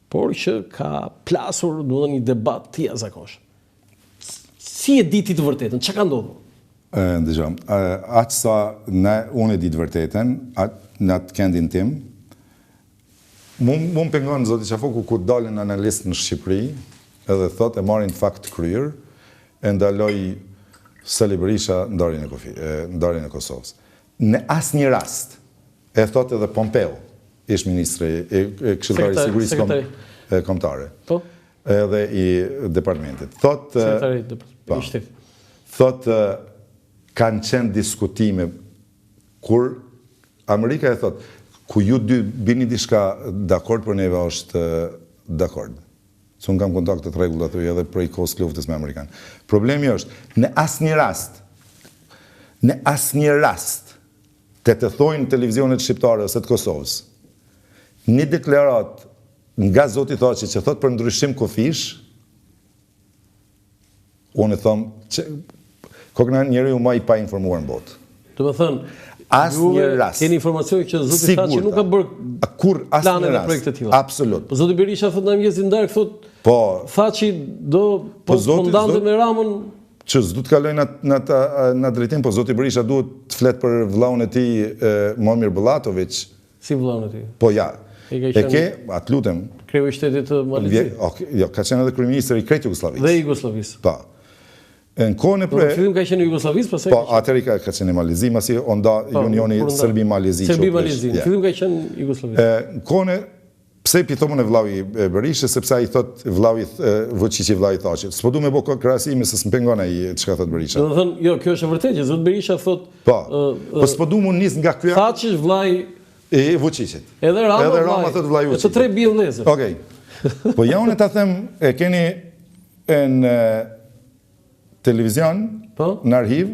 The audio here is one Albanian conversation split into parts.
por që ka plasur një debat të jashtëzakonshëm. Si e di ti të vërtetën? Çka ka ndodhur? Ndëgjom, aq sa unë e di të vërtetën, në atë kendin tim, mu më pengon zoti Qafoku kur dalin analistë në Shqipëri, edhe thot e marrin fakt kryer, e ndaloj Sali Berisha ndarjen e Kosovës. Në asnjë rast, e thot edhe Pompeo, ish ministri këshilltari i sigurisë kombëtare. Po. Edhe i departamentit. Thot kanë qenë diskutime kur Amerika e thot ku ju dy bini diçka dakord për neve është dakord. Se unë kam kontakte të rregulla aty edhe prej kohës luftës me amerikanë. Problemi është në asnjë rast të thojnë televizionet shqiptare ose të Kosovës një deklarat nga zoti Thaçi që thot për ndryshim kufish, unë e thom kokëna njeriu më i pa informuar në botë. Do të thënë, asnjë rast. Keni informacion që zoti Thaçi nuk ka bërë plane dhe projekte të tilla. Absolut. Po zoti Berisha thot në mëngjesin darkë thot po Thaçi do ndante me Ramën që s'du të kaloj në drejtim, po zoti Berisha duhet të flet për vllaun e tij Momir Bullatović. Si vllaun e tij? Po ja. E ke, atë lutem. Kreu i shtetit të Malizit. Jo, ka qenë edhe kryeministër i krejt Jugosllavisë. Dhe Jugosllavisë. Po. Në kohën e Në fillim ka qenë Jugosllavisë, pastaj po, atëri ka qenë Malizi, masi onda Unioni Serbi-Malizi. Serbi-Malizi. Në fillim ka qenë Jugosllavisë. Në kohën e pse pitomën e vllau i Berishës, sepse ai thot vllau i Vučići vllau i Thaçit. S'po du me bë krahasime se s'mpengon ai çka thot Berisha. Do të thënë, jo, kjo është e vërtetë që zot Berisha thot po s'po du mu nis nga ky. Thaçi vllai e Vučićit. Edhe Rama thot vllai Vučićit. Të tre bijë vëllezër. Okej. Po ja unë ta them, e keni në televizion, në arhiv,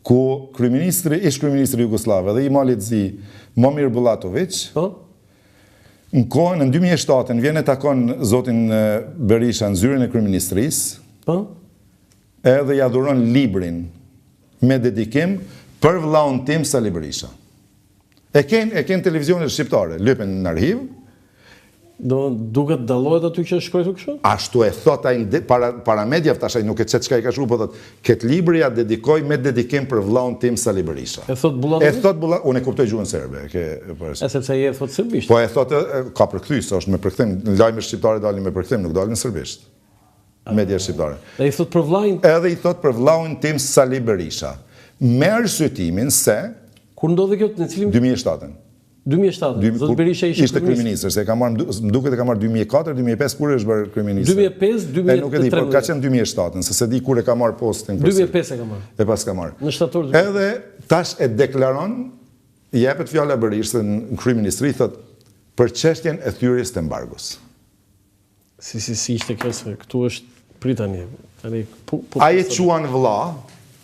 ku ish kryeministri Jugosllav dhe i Malit Zi, Momir Bullatović, në kohën në 2007 vjen e takon zotin Berisha në zyrën e kryeministrisë, edhe ja dhuron librin me dedikim për vllaun tim Sali Berisha. E ken televizionet shqiptare, lypen në arhiv. Duket dallohet aty që shkruajtur kështu? Ashtu e thot ai para mediave tash ai nuk e çet çka i ka shkruar, po thot ket libri ja dedikoj me dedikim për vllaun tim Sali Berisha. E thot Bullatović? Unë e kuptoj gjuhën serbe, sepse ai e thot serbisht. Po e thot ka përkthyes, është me përkthim, në lajme shqiptare dalin me përkthim, nuk dalin serbisht. Media shqiptare. Dhe i thot për vllain? Edhe i thot për vllaun tim Sali Berisha. Me arsyetimin se kur ndodhi kjo në cilin 2007. 2007. Zoti Berisha ishte kryeministër, se më duket e ka marrë 2004, 2005 kur është bërë kryeministër. 2005, 2013. Nuk e di, por ka qenë 2007, se se di kur e ka marrë postin. 2005 e ka marrë. E pas ka marrë. Në shtator. Edhe tash e deklaron, jepet fjala Berishës në kryeministri, thot për çështjen e thyrjes të embargos. Si ishte kjo se këtu është pritani. Ai e quan vëlla.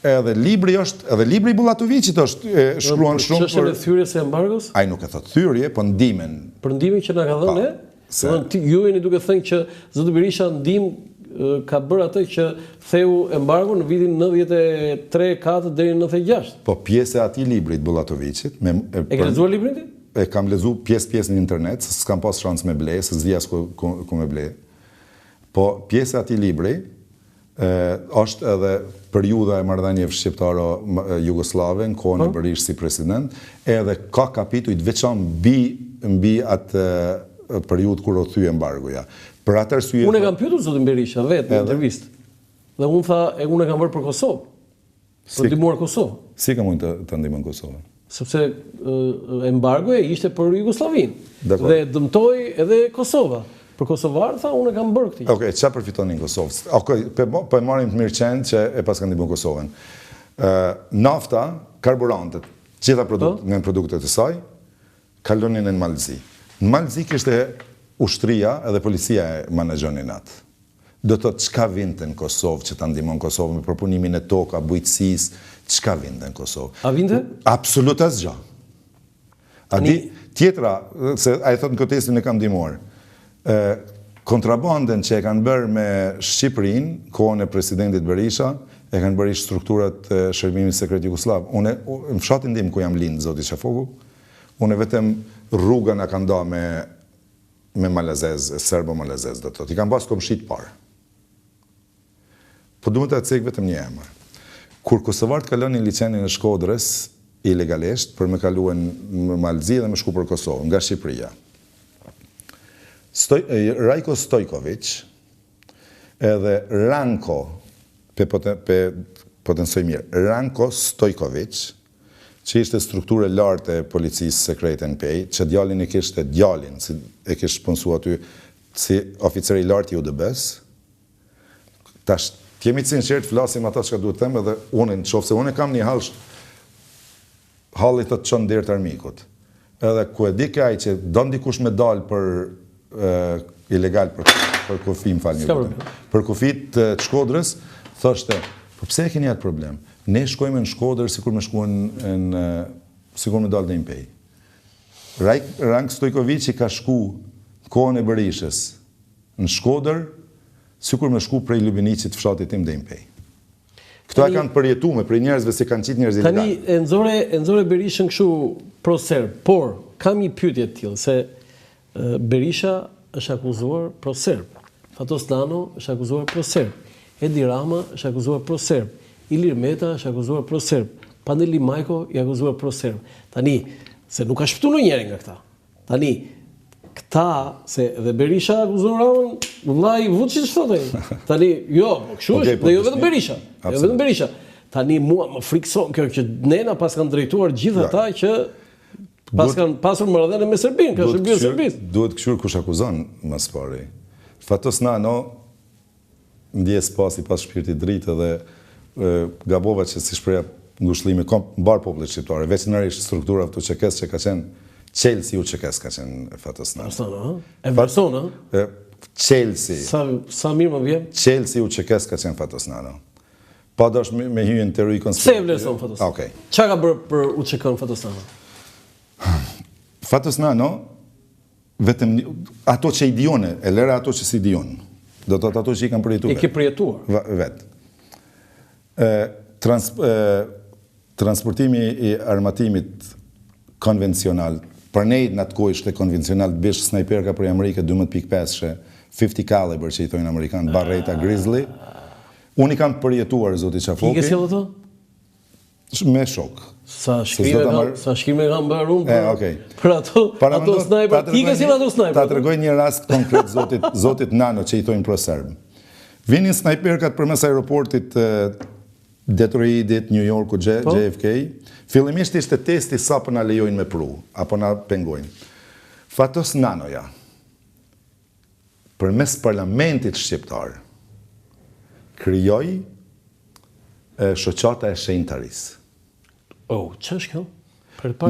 Edhe libri i Bullatovićit është shkruan shumë për çështjen e thyrjes së embargos. Ai nuk e thot thyrje, po ndihmën. Për ndihmën që na ka dhënë, ju jeni duke thënë që zoti Berisha ndihmë ka bërë atë që theu embargo në vitin 93, 4 deri në 96. Po pjesë e atij librit Bullatovićit e ke lexuar librin ti? E kam lexuar pjesë në internet, se s'kam pas shans me ble, se s'di as ku me ble. Po pjesë e atij libri është edhe periudha e marrëdhënieve shqiptaro-jugoslave në kohën e Berishës si president, edhe ka kapituj të veçantë mbi atë periudhë kur u thye embargoja. Për atë arsye unë e kam pyetur zotin Berisha vetë në intervistë. Dhe unë tha, unë e kam bërë për Kosovë. Për ndihmuar Kosovë. Si ka mund të ndihmon Kosovën? Sepse embargoja ishte për Jugosllavinë. Dhe dëmtoi edhe Kosova. Për Kosovar, tha, unë e kam bërë këti. Okej, çfarë përfitonin Kosovës? Okej, po e marrim të mirë qenë që e pas kanë ndihmuar Kosovën. Nafta, karburantet, gjitha produktet e saj, kalonin në Malzi. Në Malzi kishte ushtria edhe policia e menaxhonin atë. Do të thotë çka vinte në Kosovë që ta ndihmon Kosovën me përpunimin e toka, bujqësisë, çka vinte në Kosovë? A vinte? Absolut asgjë. A di tjetra, se ai thotë në kotestin e kam ndihmuar. Kontrabandën që e kanë bërë me Shqipërinë, kohën e presidentit Berisha, e kanë bërë strukturat e Shërbimit Sekret Jugosllav. Unë në fshatin tim ku jam lind, zoti Qafoku, unë vetëm rruga na ka nda me malazez, serbo-malazez, do të thotë. I kanë pas komshit parë. Po duhet të cek vetëm një emër. Kur kosovarët kalonin liçenin e Shkodrës ilegalisht për me kaluar në Malzi dhe me shku për Kosovë nga Shqipëria. Rajko Stojković edhe Ranko potensoj mirë, Ranko Stojković, që ishte strukturë e lartë e policisë sekrete në pej, që djalin e kishte djalin, si e kishte sponsu aty si oficer i lartë i UDB-s. Tash, jemi të sinqert, flasim ata që ka duhet them, edhe unë në qofë se unë kam një hallit të qënë derë të armikut. Edhe ku e di kaj që do ndikush me dalë për ilegal për kufi, më falë një për kufit të Shkodrës, thoshte, po pse e keni atë problem? Ne shkojme në Shkodrë sikur me shkuën sikur me dalë dhe impej. Rank Stojković i ka shku kohën e Berishës në Shkodrë sikur me shku prej Lubinicit fshatit tim dhe impej. Këto e kanë përjetume prej njerëzve se kanë qitë njerëz ilegal. Tani, e nxore Berishën kështu pro-serb, por kam një pyetje të tillë se Berisha është akuzuar pro-serb, Fatos Nano është akuzuar pro-serb, Edi Rama është akuzuar pro-serb, Ilir Meta është akuzuar pro-serb, Pandeli Majko i akuzuar pro-serb. Tani, se nuk ka shpëtu në njeri nga këta. Tani, këta, se dhe Berisha akuzuar Ramën, vllai Vučić thotë. Tani, jo, kështu është, dhe jo vetëm Berisha. Jo vetëm Berisha. Tani, mua më frikson kjo që nena pas kanë drejtuar gjithë ata që pas kanë pasur marrëdhënie me Serbinë, ka shërbyer Serbisë. Duhet këshur kush akuzon më së pari. Fatos Nano ndjes pas shpirtit dritë dhe gabova që si shpreja ngushëllimi mbar popullit shqiptar, veçanërisht struktura UÇK-s që ka qenë Chelsea UÇK-s ka qenë Fatos Nano. Everton, ha? Chelsea. Sa mirë më vjen? Chelsea UÇK-s ka qenë Fatos Nano. Pa dosh me hyrjen teori konspirative. Pse e vlerëson Fatos Nano? Okej. Çka ka bërë për UÇK-n Fatos Nano? Fatos Nano, vetëm ato që i dione, e lera ato që si dion. Do të ato që i kanë përjetuar. I ke përjetuar? Vetë. Transportimi i armatimit konvencional, për ne në atë kohë ishte konvencional, bish snajperka për Amerikë 12.5, 50 caliber që i thojnë Amerikanë, Barretta Grizzly. Unë i kam përjetuar, zoti Qafoki. I ke sjellë ato? Me shok. Sa shkime kam bërë unë për ato snajper. Ti ke sjellë ato snajper? Ta tregoj një rast konkret zotit Nano që i thojnë pro-serb. Vinin snajperkat përmes aeroportit Detroitit, New Yorku, JFK. Fillimisht ishte testi sa për na lejojnë me pru, apo na pengojnë. Fatos Nanoja, përmes parlamentit shqiptar, krijoi shoqata e shenjtarisë. Që është kjo?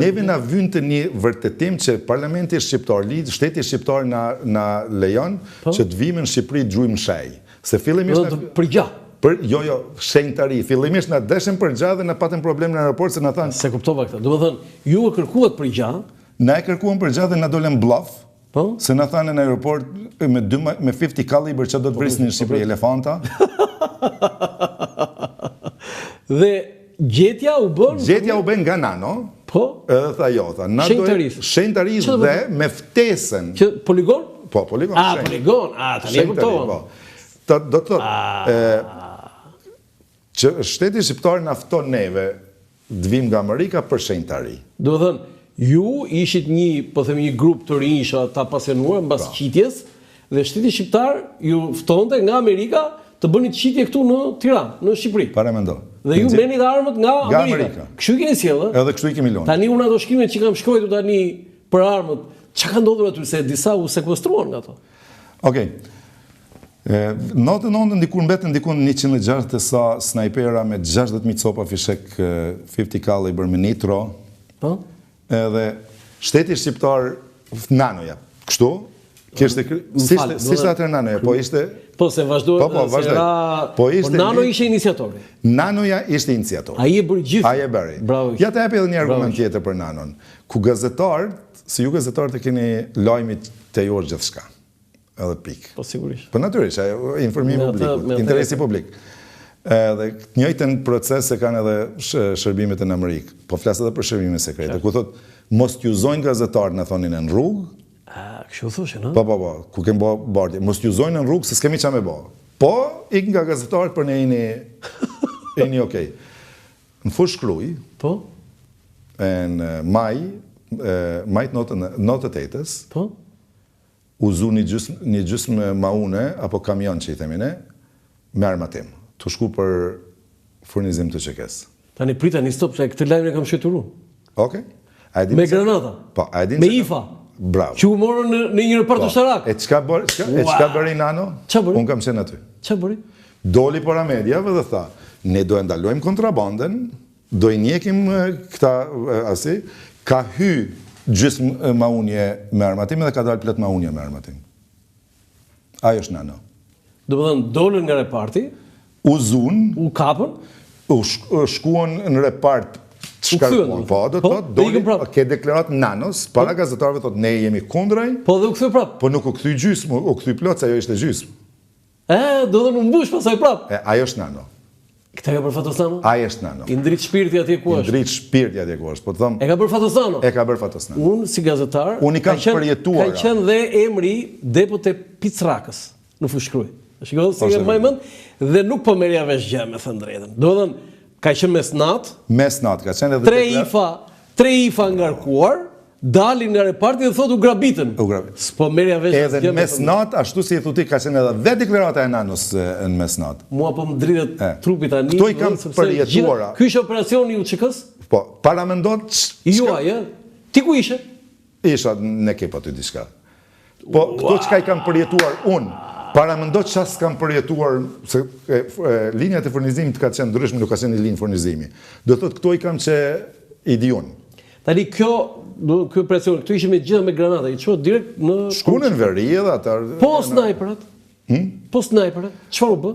Neve na vyn të një vërtetim që parlamenti shqiptar, shteti shqiptar na lejon që të vime në Shqipëri gjujmë shej. Se fillimisht përgja. Jo, shenjtari. Fillimisht na deshin përgja dhe na patën problem në aeroport se na thanë. Se kuptova këtë. Do të thënë, ju e kërkuat përgja. Na e kërkuan përgja dhe na dolën bluff. Se na thanë në aeroport me 50 kaliber që do të brisnin në Shqipëri elefanta. Dhe gjetja u bën? Gjetja u bën nga Nano. Po? Edhe tha jo, tha. Shenjtarisë dhe me ftesën. Poligon? Po, poligon. Poligon. Tani e kuptova. Do të thotë, që shteti shqiptar na fton neve të vim nga Amerika për shenjtari. Do të thënë, ju ishit një grup të rinj ta pasionuar mbas qitjes dhe shteti shqiptar ju ftonte nga Amerika të bëni qitje këtu në Tiranë, në Shqipëri. Para mendo. Dhe ju merrni armët nga Amerika. Kështu i keni sjellë? Edhe kështu i kemi lënë. Tani unë ato shkrimet që kam shkruar tani për armët, çka ka ndodhur aty se disa u sekuestruan nga ato? Okej. Natën ndikur mbetën ndikun 160 sa snajpera me 60.000 copa fishek 50 caliber me nitro. Po? Edhe shteti shqiptar Nanoja. Kështu? Si ishte atër Nanoja, po ishte... Po, se vazhdojnë, po Nano ishe iniciatori. Nanoja ishte iniciatori. A i e bërë gjithë. A i e bërë. Ja të epi edhe një argument tjetër për Nanon. Ku gazetarët, si ju gazetarët e keni lajmi të jorë gjithë shka. Edhe pikë. Po, sigurisht. Po, naturisht, informimi publik, interesi publik. Dhe njëjtën proces se kanë edhe shërbimet në Amerikë. Po, flasë edhe për shërbimet sekrete. Ku thot, mos t'juzojnë gazetarët në thonin e në rrugë, Kështu thoshin, ha? Po, ku kem bë bardhje. Mos ju zojnë në rrugë se s'kemi çfarë me bë. Po, ik nga gazetarët për ne jeni okay. Në fush shkruaj, Po? në majt notët 8-ës, Po? u zu një gjysmë maune, apo kamion që i themi ne, me armatim, të shku për furnizim të qekes. Tani prita një stop, se këtë lajmin e kam shqeturu. Okej. Me granata. Po, me IFA. Bravo. Që u morën në një repart ushtarak. E çka bëri Nano? Ç'a bëri? Unë kam qenë aty. Ç'a bëri? Doli para mediave dhe tha, ne do e ndalojmë kontrabandën, do i njekim këta asi, ka hy gjysmë maunje me armatim dhe ka dalë plot maunje me armatim. Ajo është Nano. Do të thënë, dolën nga reparti, u zun, u kapën, u shkuan në repart shkarkuan, po, do të thotë, doli, ke deklarat Nanos, para gazetarëve thotë, ne jemi kundraj, po dhe u kthy prap. po nuk u kthy gjysmë, u kthy plot, se ajo ishte gjysmë. Do të thënë, u mbush pasaj prap. Ajo është Nano. Këta ka bërë Fatosano? Ajo është Nano. I ndrit shpirti atje ku është. I ndrit shpirti atje ku është, po të thëmë. E ka bërë Fatosano? E ka bërë Fatosano. Unë, si gazetar, unë i kam përjetuar. Ka qenë dhe emri depote Picrakës në Fushkruj. Shikohet si e majmend dhe nuk po merja vesh gjë, me thënë drejtën. Do të thënë, ka qenë mesnat. Mesnat, ka qenë edhe tre IFA ngarkuar, dalin nga reparti dhe thotë u grabitën. S'po merja vesh gjë. Edhe mesnat, ashtu si e thuti, ka qenë edhe dhe deklarata e Nanos në mesnat. Mua po më dritet trupit tani. Këto i kam përjetuara. Ky ishte operacioni i UÇK-s? Po, paramendot juaj, ti ku ishe? Isha në Kepa ty diçka. Po, këto çka i kam përjetuar unë, paramendot që asë kam përjetuar, se linjat e furnizimit ka qenë ndryshme, nuk ka qenë një linjë furnizimi. Do thotë, këto i kam që i diun. Tani kjo operacion, këtu ishim me gjitha me granata, i çuat direkt në... Shkunë në veri edhe ata... Po snajperat? Po snajperat? Çfarë u bë?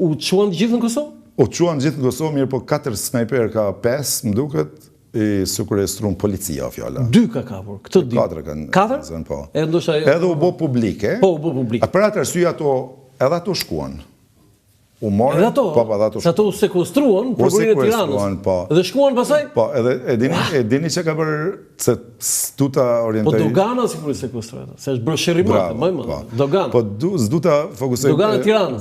U çuan gjithë në Kosovë? U çuan gjithë në Kosovë, mirë po 4 snajper ka 5, më duket, i sekurestruan policia, fjala. 2 ka kapur, këtë di. 4 kanë. 4? Po. Edhe u bë publike. Po, u bë publike. Për atë arsye ato, edhe ato shkuan. U morën, edhe ato, se ato u sekustruan prokurorin e Tiranës. Dhe shkuan pasaj? Po, edhe e dini që ka bërë, se s'duta orientoj... Po Dogana si kur i sekustruat, se është bërë shërimate, më, Dogana. Po s'duta fokusoj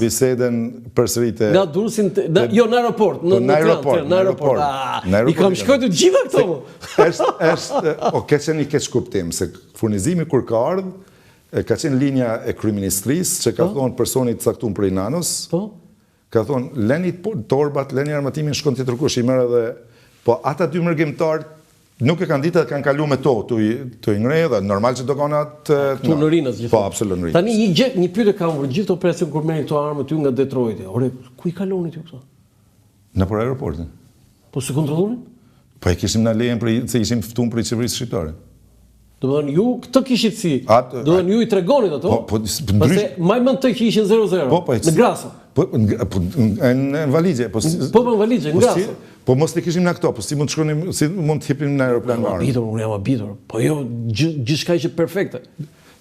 biseden përsërite... Nga Durrësin, jo, në aeroport. Në aeroport. I kam shkojtë gjitha këto. O, ke qenë i keq kuptim, se furnizimi kur ka ardhë, ka qenë linja e kryeministrisë, që ka thonë personit caktuar për Nanos, ka thonë, leni torbat, leni armatimin, shkon të tërkush, i mërë edhe, po ata 2 mërgjimtarë nuk e kanë ditë dhe kanë kalu me to, të i ngrej dhe normal që do kanë atë... Tu në rinës gjithë. Po, absolut në rinës. Tani një pyetje kam për gjithë operacion kur merrin këto armë ty nga Detroit. Ore, ku i kaloni ty këto? Në për aeroportin. Po se kontrollonin? Po e kishim në lejen se ishim ftuar për i qeverisë shqiptare. Do të thënë ju këtë kishit si. Do të thënë ju i tregonit ato. Po ndryshe më mend të që ishin 0-0. Në Grasë. Po në valigje, po në valigje, në Grasë. Po mos të kishim në këto, po si mund të shkonim, si mund të hipim në aeroplan me armë. Unë jam habitur. Po jo gjithçka ishte perfekte.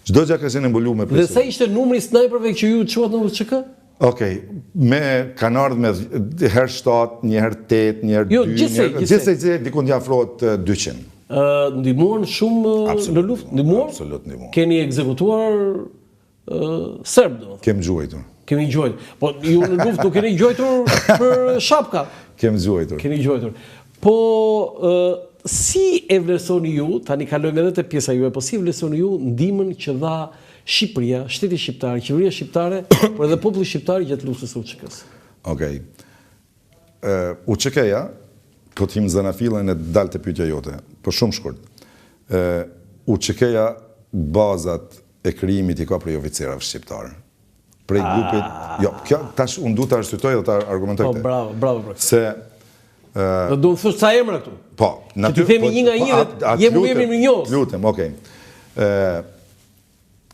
Çdo gjë ka qenë mbuluar me presion. Dhe sa ishte numri sniperëve që ju çuat në UÇK? Okej, kanë ardhur me herë 7, një herë 8, një herë 2, gjithsej diku afrohet 200. Ndihmuan shumë në luftë? Ndihmuan? Absolut ndihmuan. Keni ekzekutuar serb, do të thotë. Kemi gjuajtur. Kemi gjuajtur. Po ju në luftë nuk keni gjuajtur për shapka. Kemi gjuajtur. Keni gjuajtur. Po si e vlerësoni ju, tani kalojmë edhe te pjesa juaj, po si e vlerësoni ju ndihmën që dha Shqipëria, shteti shqiptar, qeveria shqiptare, por edhe populli shqiptar gjatë luftës së UÇK-s? Okej. UÇK-ja, po të him zanafillën e dalë të pyetja jote, po shumë shkurt. UÇK-ja, bazat e krijimit i ka prej oficerave shqiptarë. Prej grupit, jo, kjo tash unë du të arsyetoj dhe të argumentoj këtë. Po, bravo. Se do të thosh sa emra këtu. Po, natyrisht. Ti themi një nga një dhe jemi më njohës. Lutem, okej.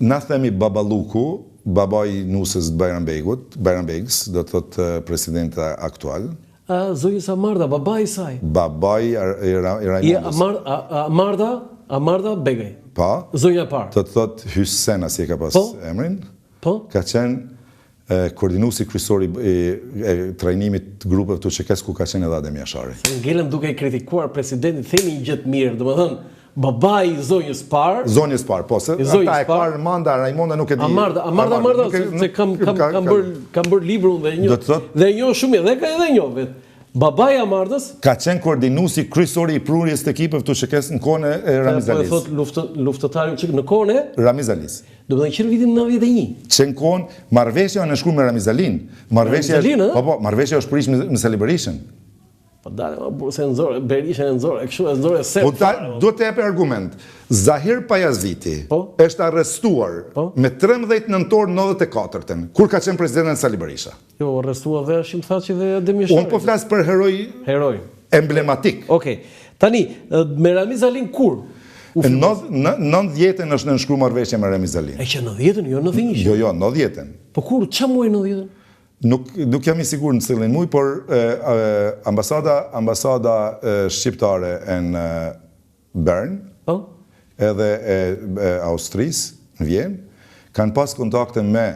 Na themi Babaluku, babai nusës Bajram Begs, do të thotë presidenta aktual. Zonjës Amarda, babai i saj. Babai i Raimondës. Amarda Begaj. Po. Zonja e parë. Do të thotë Hysen, si e ka pas emrin. Po. Ka qenë koordinuesi kryesor i trajnimit grupeve të UÇK-s ku ka qenë edhe Adem Jashari. Ngelëm duke i kritikuar presidentin, themi një gjë të mirë, domethënë babai i zonjës parë. Zonjës parë, po, se ata e ka Armanda, Raimonda nuk e di. Amarda, se kam bërë librun dhe e njoh shumë, dhe e njoh vetë. Babai Amardës ka qenë koordinuesi kryesor i prurjes të ekipeve të ÇK-s në kohën e Ramiz Alis. Po thot luftëtari në kohën e Ramiz Alis. Do të thënë që në vitin 91. Që në kohën marrëveshja në shkruar me Ramiz Alin. Marrëveshja është prish me Sali Berishën. Po dalë, se nxorë Berisha e nxorë se. Po duhet të jap argument. Zahir Pajaziti është arrestuar me 13 nëntor 94-ën, kur ka qenë presidenti Sali Berisha. Jo, arrestuar dhe është më thaçi dhe Demishari. Unë po flas për heroj emblematik. Okej. Tani, me Ramiz Alin kur? Në 90-ën është nënshkruar marrëveshja me Ramiz Alin. E që 90-ën, jo 91. Jo, 90-ën. Po kur, ç'a muaj 90-ën? Nuk jam i sigurt në cilin muaj, por ambasada shqiptare në Bern, edhe e Austrisë në Vjenë, kanë pas kontakte me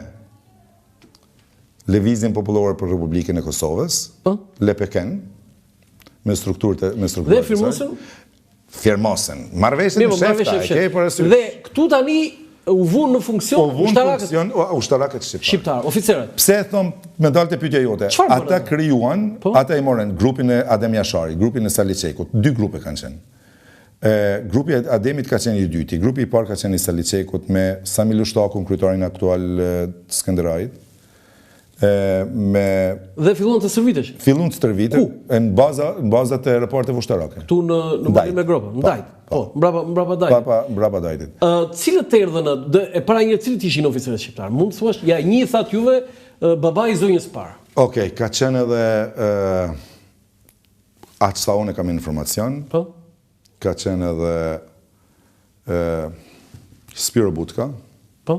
Lëvizjen Popullore për Republikën e Kosovës, LPK-n, me strukturë. Dhe firmosen? Firmosen. Marrëveshjen në shefta. Dhe këtu tani u vunë në funksion ushtarakët shqiptar, oficerët. Pse e thom me dalë të pyetja jote? Ata krijuan, ata i morën grupin e Adem Jashari, grupin e Sali Çekut, 2 grupe kanë qenë. Grupi i Ademit ka qenë i dyti, grupi i parë ka qenë i Sali Çekut me Sami Lushtakun, kryetarin aktual të Skënderajit. Dhe fillon të stërvitesh? Fillon të stërvite në bazat e raporteve ushtarake. Këtu në Marin me Gropa, në Dajt. Po, mbrapa Dajtit. Mbrapa Dajtit. Cilët erdhën e para një cilët ishin oficerët shqiptar? Mund të thuash, ja një thatë juve babai i zonjës parë. Okej, ka qenë edhe aq sa unë kam informacion. Po. Ka qenë edhe Spiro Butka. Po.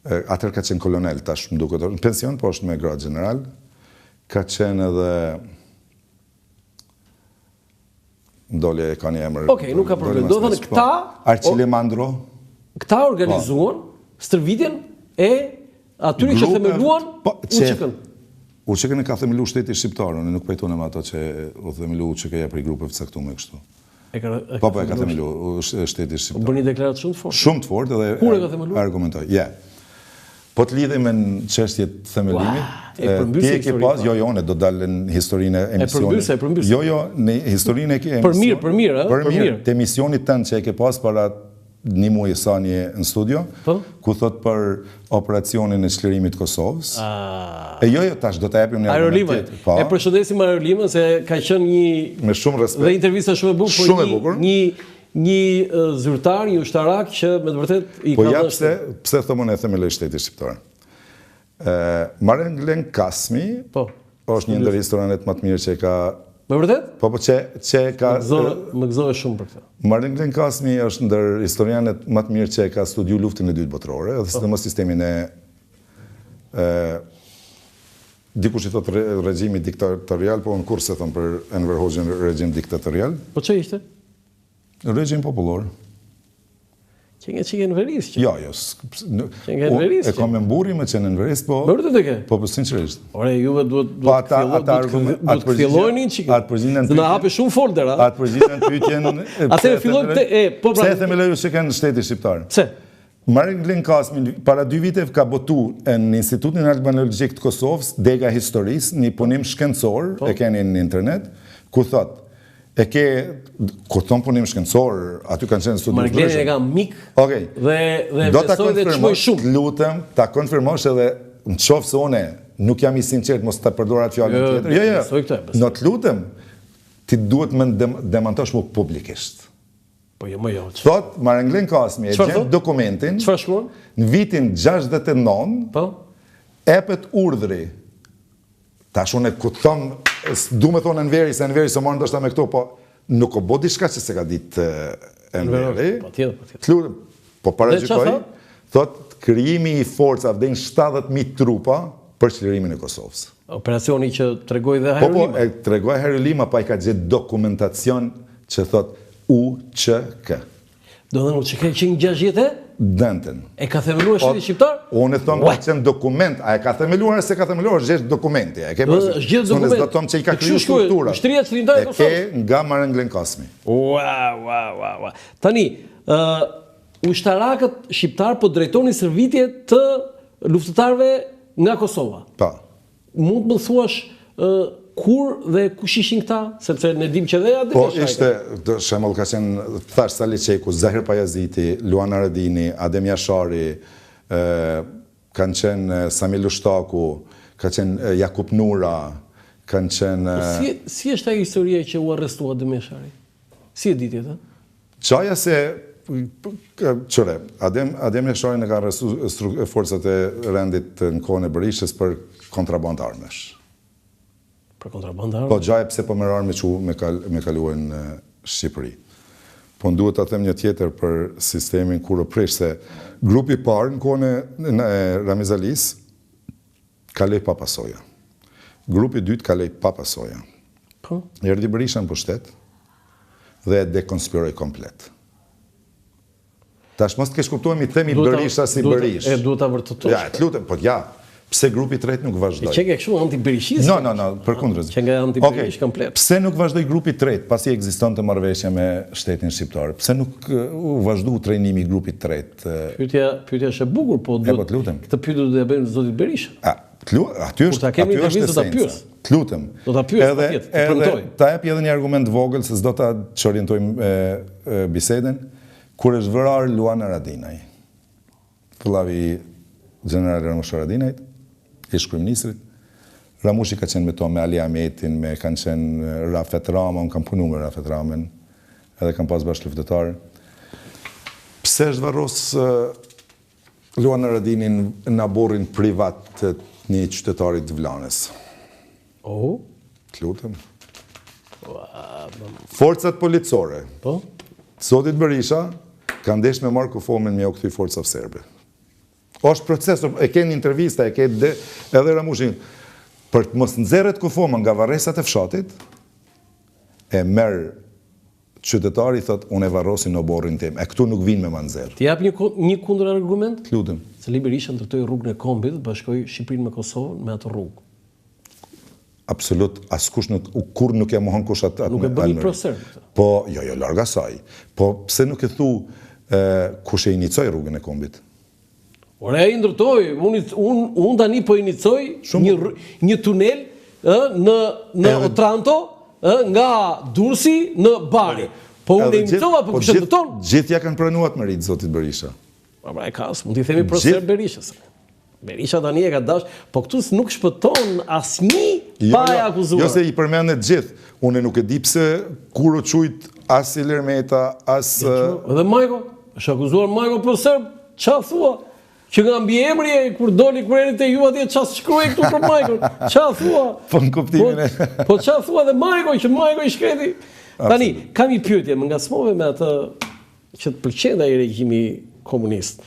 Atër ka qenë kolonel, tash më duket në pension, po është me grad general. Ka qenë edhe ndolje e ka një emër. Okej, nuk ka problem. Do thënë këta Arqile Mandro. Këta organizuan stërvitjen e atyre që themeluan UÇK-n. UÇK-n e ka themelu shteti shqiptar, unë nuk pajtohem ato që u themelu UÇK-ja për grupeve të caktuara kështu. Po, e ka themelu shteti shqiptar. Bëni deklaratë shumë të fortë. Shumë të fortë edhe kur e ka themelu? Argumentoj. Po të lidhe me në çështje të themelimit, ti e ke pas, jo, ne do dalë në historinë e emisionit. E përmbysë. Jo, në historinë e emisionit. Për mirë. Të emisionit tënë që e ke pas para një muaj sa një në studio, ku thot për operacionin e çlirimit të Kosovës. Jo, tash do të japim një argument. E përshëndesim Aerolimën se ka qenë një me shumë respekt. Dhe intervista shumë e bukur, një zyrtar, një ushtarak që me të vërtet i ka dhënë. Po pse thomën e themeloi shteti shqiptar. Maren Kasmi është një ndër historianet më të mirë që e ka. Me vërtet? Po që e ka. Më gëzove shumë për këtë. Maren Kasmi është ndër historianet më të mirë që e ka studiu luftën e dytë botërore, edhe sidomos sistemin e dikush i thot regjimi diktatorial, po në kur se thon për Enver Hoxhën regjim diktatorial. Po ç'e ishte? Regjim popullor. Që në veris? Jo. E kam me mburi me që në veris, po... Më rëtë të ke? Po, sinqerisht. Ore, juve duhet të fillojnë një qikë. Dhe në hape shumë foldera. Atë përgjitën pyetjen... Atëre fillojnë të... Pse e themeloi që kanë shteti shqiptar? Pse? Maren Kasmi, para 2 vite ka botu në Institutin Arkeologjik të Kosovës, dega historisë, një punim shkencor, e keni në internet, ku thot, kur ton punim shkencor, aty kanë qenë studiu. Margleni e ka mik dhe besoj dhe çmoj shumë. Lutem, ta konfirmosh edhe në qoftë se unë nuk jam i sinqert mos ta përdor atë fjalën tjetër. Jo. Do të lutem, ti duhet më demantosh më publikisht. Po jo, më jo. Thot Maren Kasmi e gjen dokumentin. Çfarë shkruan? Në vitin 69, po, epet urdhri. Tash unë ku thon, du me thonë Enveri, se Enveri së marrë ndoshta me këto, po nuk o bo diçka që se ka ditë Enveri. Po tjetër. Po paraqitoj, thot krijimi i forcave dhe 70.000 trupa për çlirimin e Kosovës. Operacioni që tregoi dhe Herulima. Po, e tregoi Herulima, pa i ka gjetë dokumentacion që thot UÇK. Do dhe që ka qenë 60 denten. E ka themeluar shteti shqiptar? Unë e thonë ka qenë dokument, a e ka themeluar se ka themeluar, është gjithë dokumenti. E ke gjithë dokument. Unë e thonë që i ka kriju struktura. Shtria çlindare e Kosovës. E ke nga Marenglen Kasmi. Ua. Tani, ushtarakët shqiptar po drejtonin shërbitje të luftëtarëve nga Kosova. Pa. Mund të më thuash kur dhe kush ishin këta, sepse ne dim që dhe Adem Po Jashari. ishte, shembull ka qenë thash Sali Çeku, Zahir Pajaziti, Luana Radini, Adem Jashari, kanë qenë Samil Ushtaku, ka qenë Jakub Nura, kanë qenë Si është ajo historia që u arrestua Adem Jashari? Si e ditë atë? Qaja se qëre, Adem Jashari në ka arrestuar forcat e rendit në kohën e Berishës për kontraband armesh. Për kontraband armesh? Po gjaje pse po merr armë me kaluar në Shqipëri. Po duhet ta them një tjetër për sistemin kur u prish se grupi i parë në kohën e Ramiz Alis kaloi pa pasoja. Grupi i dytë kaloi pa pasoja. Po. Erdhi Berisha në pushtet dhe e dekonspiroi komplet. Tash mos të kesh kuptuar mi themi Berisha si Berish. E duhet ta vërtetosh. Ja, të lutem, po ja. Pse grupi i tretë nuk vazhdoi? Që ke kështu anti-berishist? No, përkundër. Që nga anti-berish komplet. Pse nuk vazhdoi grupi i tretë pasi ekzistonte marrëveshja me shtetin shqiptar? Pse nuk u vazhdoi trajnimi i grupit të tretë? Pyetja është e bukur, po të lutem. Këtë pyetje do t'ia bëjmë zotit Berisha. Aty është, aty është do ta pyes. Të lutem. Do ta pyes patjetër, të premtoj. Ta jap edhe një argument vogël se s'do ta çorientojmë biseden kur është vërar Luana Radinaj. Vëllavi general Ramush Haradinajt, ish kryeministrit. Ramushi ka qenë me to, me Ali Ahmetin, kanë qenë Rafet Rama, unë kam punu me Rafet Ramen, edhe kam pas bashkëluftëtar. Pse është varros Luana Radinin në aborrin privat të një qytetarit të Vlanës? Të lutem. Forcat policore. Po? Zotit Berisha ka ndesh me marrë kufomin me u kthy forcat serbe. Është proces, e ke një intervista, e ke edhe Ramushin, për të mos nxerret kufoma nga varresat e fshatit, e merr qytetari, thot, unë e varrosin në oborrin tim, e këtu nuk vinë me ma nxerr. Ti jap një kundër argument? Të lutem. Sali Berisha ndërtoi rrugën e Kombit, bashkoi Shqipërinë me Kosovën me atë rrugë. Absolut, askush kur nuk e mohon kush atë. Nuk e bën një proser. Po, jo, larg asaj. Po pse nuk e thu kush e inicoi rrugën e Kombit? Ore, e ndërtoj, unë tani po inicoj një tunel në Otranto, nga Durrësi në Bari. Po unë e inicova, po kështë ndërton? Gjithë ja kanë pranuar të merit, zotit Berisha. Pra e kas, mund t'i themi proser Berishës. Berisha tani e ka dash, po këtu nuk shpëton asnjë pa e akuzuar. Jo se i përmendet gjithë. Unë nuk e di pse kur u quajt as Ilir Meta, as Edhe Majko, është akuzuar Majko proser, ç'a thua? Që nga mbiemri kur doli kur erdhi te ju atje çfarë shkruaj këtu për Majkon? Çfarë thua? Po në kuptimin e. Po çfarë thua dhe Majko që Majko i shkreti? Tani kam një pyetje, më ngacmove me atë që të pëlqen ai regjimi komunist.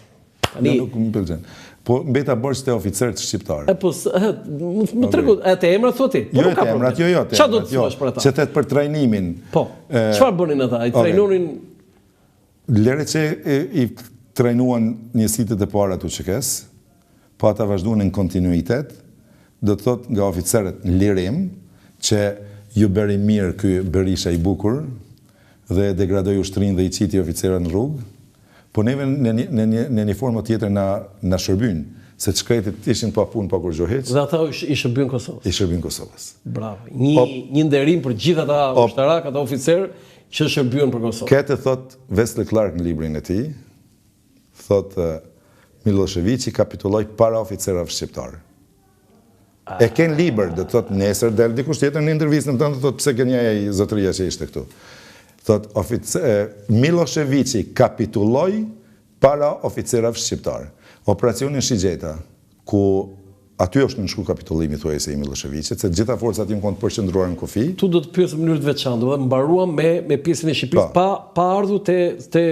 Tani nuk më pëlqen. Po mbeta borxh te oficerët shqiptarë. Po më tregu, atë emra thua ti? Jo, te emrat, jo. Çfarë do të thuash për ata? Që tet për trajnimin. Po. Çfarë bënin ata? I trajnonin lere që i trajnuan njësitet e para të UÇK-s, po ata vazhduan në kontinuitet, do të thot nga oficerët në lirim, që ju bëri mirë ky Berisha i bukur, dhe degradoi ushtrinë dhe i qiti oficerët në rrugë, po neve në një formë tjetër na shërbyn, se shkretit ishin pa punë, pa kur gjoheq. Dhe ata i shërbyn Kosovës. I shërbyn Kosovës. Bravo. Një nderim për gjithë ata ushtarak, ata oficerë që shërbyen për Kosovë. Këtë thot Wesley Clark në librin e tij, thot Miloševići kapituloi para oficerëve shqiptar. E ken libër, do thot nesër del dikush tjetër në intervistën tënde thot pse keni ai zotëria që ishte këtu. Thot Miloševići kapituloi para oficerëve shqiptar. Operacioni Shigjeta, ku aty është në shku kapitullimi thuajse i Miloševićit, se gjitha forcat im kanë përqendruar në kufi. Tu do të pyes në mënyrë të veçantë, do të mbaruam me pjesën e Shqipërisë pa ardhur te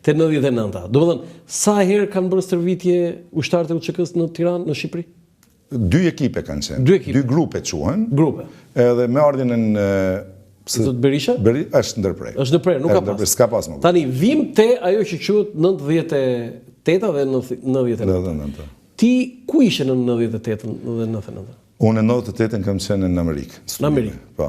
99-ta. Domethënë, sa herë kanë bërë stërvitje ushtarët e UÇK-s në Tiranë, në Shqipëri? 2 ekipe kanë qenë. 2 ekipe. 2 grupe quhen. Grupe. Edhe me ardhin Zot Berisha? Është ndërprer. Është ndërprer, nuk ka pas. S'ka pas më. Tani vim te ajo që quhet 98 dhe 99. Ti ku ishe në 98 dhe 99? Unë në 98 kam qenë në Amerikë. Në Amerikë. Po.